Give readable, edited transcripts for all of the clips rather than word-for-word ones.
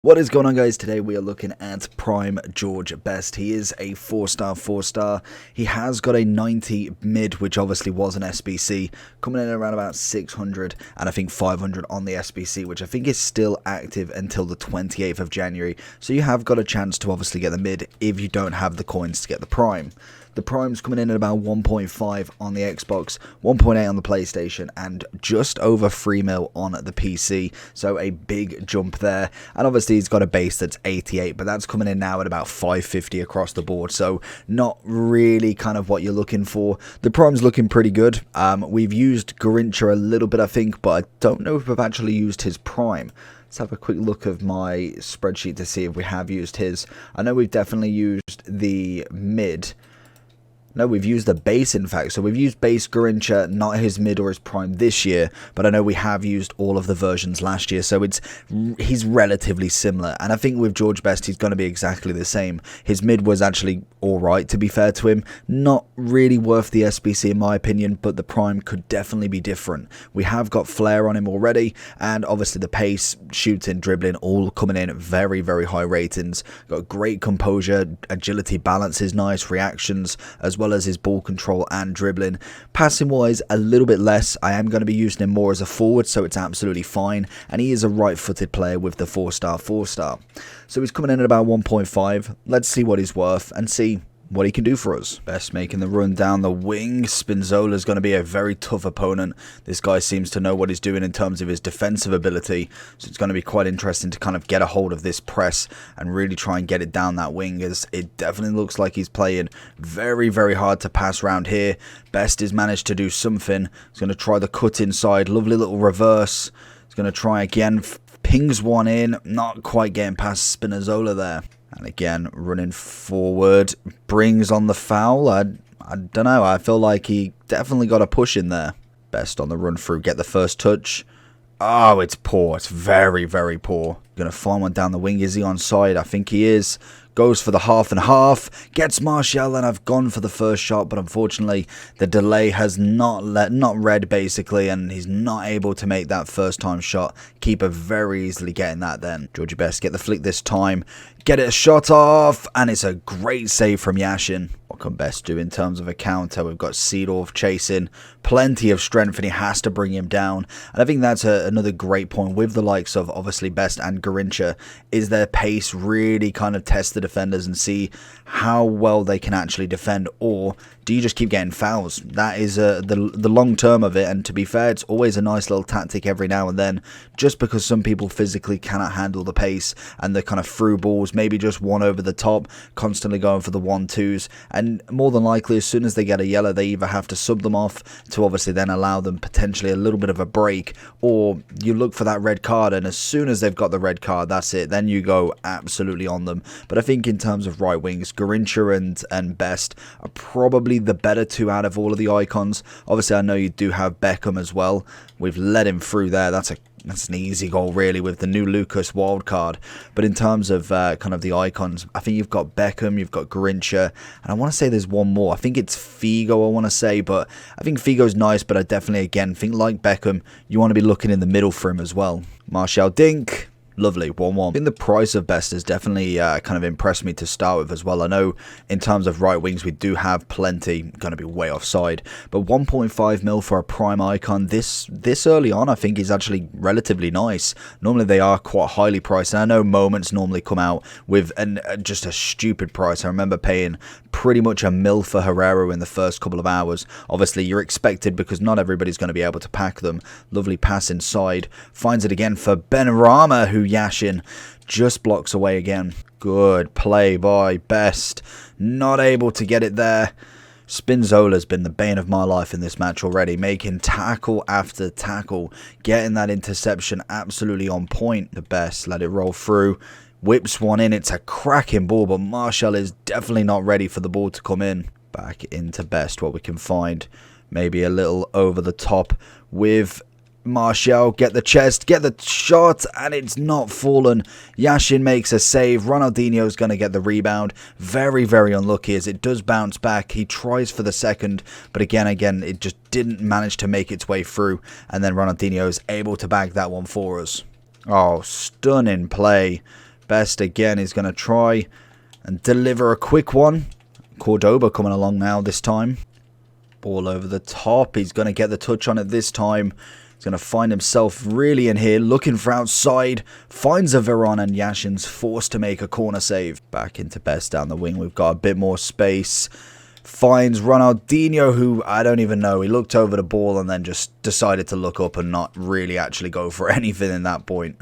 What is going on, guys? Today we are looking at Prime George Best. He is a 4-star. He has got a 90 mid, which obviously was an SBC, coming in around about 600 and I think 500 on the SBC, which I think is still active until the 28th of January. So you have got a chance to obviously get the mid if you don't have the coins to get the Prime. The Prime's coming in at about 1.5 on the Xbox, 1.8 on the PlayStation, and just over 3 mil on the PC. So a big jump there. And obviously he's got a base that's 88, but that's coming in now at about 550 across the board. So not really kind of what you're looking for. The Prime's looking pretty good. We've used Garincha a little bit, I think, but I don't know if we've actually used his Prime. Let's have a quick look of my spreadsheet to see if we have used his. I know we've definitely used the mid. No, we've used the base, in fact. So we've used base Garincha, not his mid or his prime this year, but I know we have used all of the versions last year, so he's relatively similar. And I think with George Best, he's going to be exactly the same. His mid was actually alright, to be fair to him. Not really worth the SBC in my opinion, but the prime could definitely be different. We have got flair on him already, and obviously the pace, shooting, dribbling, all coming in at very, very high ratings. Got great composure, agility, balance is nice, reactions, as well as his ball control and dribbling. Passing wise, a little bit less. I am going to be using him more as a forward, so it's absolutely fine. And he is a right-footed player with the 4-star. So he's coming in at about 1.5. Let's see what he's worth and see what he can do for us. Best making the run down the wing. Spinzola is going to be a very tough opponent. This guy seems to know what he's doing in terms of his defensive ability, so it's going to be quite interesting to kind of get a hold of this press and really try and get it down that wing, as it definitely looks like he's playing very, very hard to pass around here. Best has managed to do something. He's going to try the cut inside. Lovely little reverse. He's going to try again. Pings one in. Not quite getting past Spinazzola there. And again, running forward, brings on the foul. I don't know, I feel like he definitely got a push in there. Best on the run through, get the first touch. Oh, it's poor. It's very, very poor. Going to find one down the wing. Is he onside? I think he is. Goes for the half and half. Gets Martial, and I've gone for the first shot, but unfortunately the delay has not read basically, and he's not able to make that first time shot. Keeper very easily getting that then. Georgie Best get the flick this time. Get it a shot off, and it's a great save from Yashin. What can Best do in terms of a counter? We've got Seedorf chasing. Plenty of strength, and he has to bring him down. And I think that's another great point with the likes of obviously Best and Garincha, is their pace really kind of test the defenders and see how well they can actually defend, or do you just keep getting fouls? That is the long term of it, and to be fair, it's always a nice little tactic every now and then, just because some people physically cannot handle the pace and the kind of through balls, maybe just one over the top, constantly going for the 1-2s, and more than likely as soon as they get a yellow, they either have to sub them off to obviously then allow them potentially a little bit of a break, or you look for that red card, and as soon as they've got the red card, that's it, then you go absolutely on them. But I think in terms of right wings, Garincha and Best are probably the better two out of all of the icons. Obviously I know you do have Beckham as well. We've let him through there. That's an easy goal really with the new Lucas wildcard. But in terms of kind of the icons, I think you've got Beckham, you've got Garincha, and I want to say there's one more. I think it's Figo, I want to say, but I think Figo's nice, but I definitely, again, think like Beckham, you want to be looking in the middle for him as well. Martial Dink. Lovely, 1-1. I think the price of Best has definitely kind of impressed me to start with as well. I know in terms of right wings, we do have plenty, going to be way offside. But 1.5 mil for a prime icon this early on, I think is actually relatively nice. Normally they are quite highly priced. And I know moments normally come out with just a stupid price. I remember paying pretty much $1 mil for Herrera in the first couple of hours. Obviously you're expected because not everybody's going to be able to pack them. Lovely pass inside. Finds it again for Benrahma, who Yashin just blocks away again. Good play by Best. Not able to get it there. Spinzola's been the bane of my life in this match already, making tackle after tackle, getting that interception absolutely on point. The Best let it roll through. Whips one in. It's a cracking ball, but Martial is definitely not ready for the ball to come in. Back into Best, what we can find. Maybe a little over the top with Martial. Get the chest, get the shot, and it's not fallen. Yashin makes a save. Ronaldinho's going to get the rebound. Very, very unlucky as it does bounce back. He tries for the second, but again, it just didn't manage to make its way through, and then Ronaldinho is able to bag that one for us. Oh, stunning play Best again is going to try and deliver a quick one. Cordoba coming along now this time. Ball over the top. He's going to get the touch on it this time. He's going to find himself really in here, looking for outside. Finds a Veron, and Yashin's forced to make a corner save. Back into Best down the wing. We've got a bit more space. Finds Ronaldinho, who I don't even know. He looked over the ball and then just decided to look up and not really actually go for anything in that point.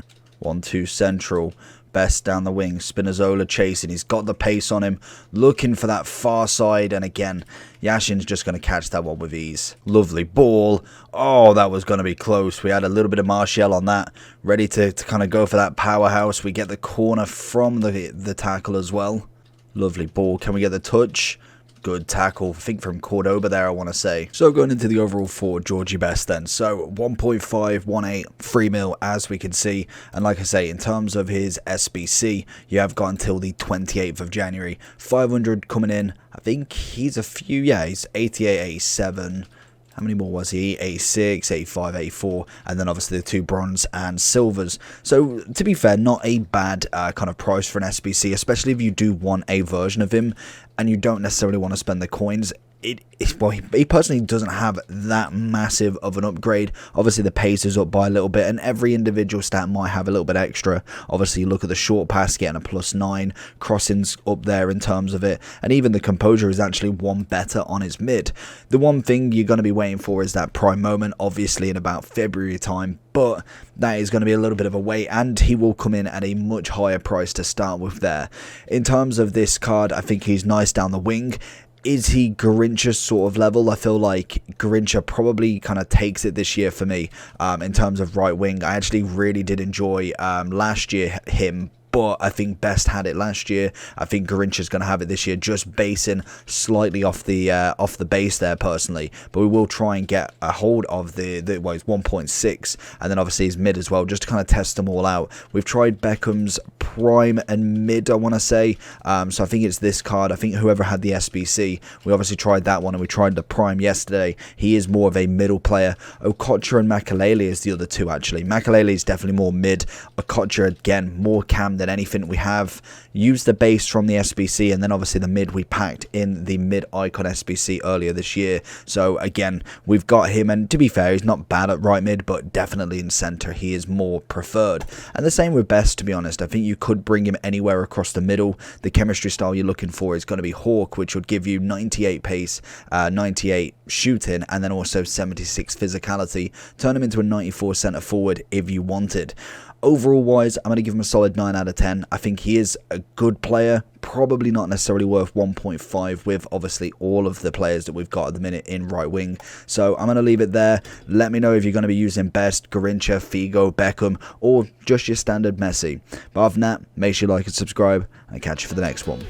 1-2 central. Best down the wing. Spinazzola chasing. He's got the pace on him. Looking for that far side. And again, Yashin's just going to catch that one with ease. Lovely ball. Oh, that was going to be close. We had a little bit of Martial on that. Ready to kind of go for that powerhouse. We get the corner from the tackle as well. Lovely ball. Can we get the touch? Good tackle, I think from Cordoba there, I want to say. So going into the overall for Georgie Best then. So 1.518, 3 mil as we can see. And like I say, in terms of his SBC, you have got until the 28th of January. 500 coming in. I think he's a few, yeah, he's 88, 87. How many more was he? 86, 85, 84, and then obviously the 2 bronze and silvers. So, to be fair, not a bad kind of price for an SBC, especially if you do want a version of him and you don't necessarily want to spend the coins. Well, he personally doesn't have that massive of an upgrade. Obviously, the pace is up by a little bit, and every individual stat might have a little bit extra. Obviously, you look at the short pass, getting a +9, crossings up there in terms of it, and even the composure is actually one better on his mid. The one thing you're going to be waiting for is that prime moment, obviously in about February time, but that is going to be a little bit of a wait, and he will come in at a much higher price to start with there. In terms of this card, I think he's nice down the wing. Is he Garincha's sort of level? I feel like Garincha probably kind of takes it this year for me in terms of right wing. I actually really did enjoy last year him, but I think Best had it last year. I think Garincha's going to have it this year, just basing slightly off the base there personally. But we will try and get a hold of well, it's 1.6, and then obviously his mid as well, just to kind of test them all out. We've tried Beckham's prime and mid, I want to say. So I think it's this card. I think whoever had the SBC, we obviously tried that one, and we tried the prime yesterday. He is more of a middle player. Okocha and Makalele is the other two, actually. Makalele is definitely more mid. Okocha, again, more cam than anything. We have used the base from the SBC, and then obviously the mid we packed in the mid icon SBC earlier this year. So again, we've got him, and to be fair, he's not bad at right mid, but definitely in center he is more preferred. And the same with Best, to be honest. I think you could bring him anywhere across the middle. The chemistry style you're looking for is going to be Hawk, which would give you 98 pace, 98 shooting, and then also 76 physicality. Turn him into a 94 center forward if you wanted. Overall wise, I'm going to give him a solid 9 out of 10. I think he is a good player, probably not necessarily worth 1.5 with obviously all of the players that we've got at the minute in right wing. So I'm going to leave it there. Let me know if you're going to be using Best, Garincha, Figo, Beckham, or just your standard Messi. But other than that, make sure you like and subscribe, and I'll catch you for the next one.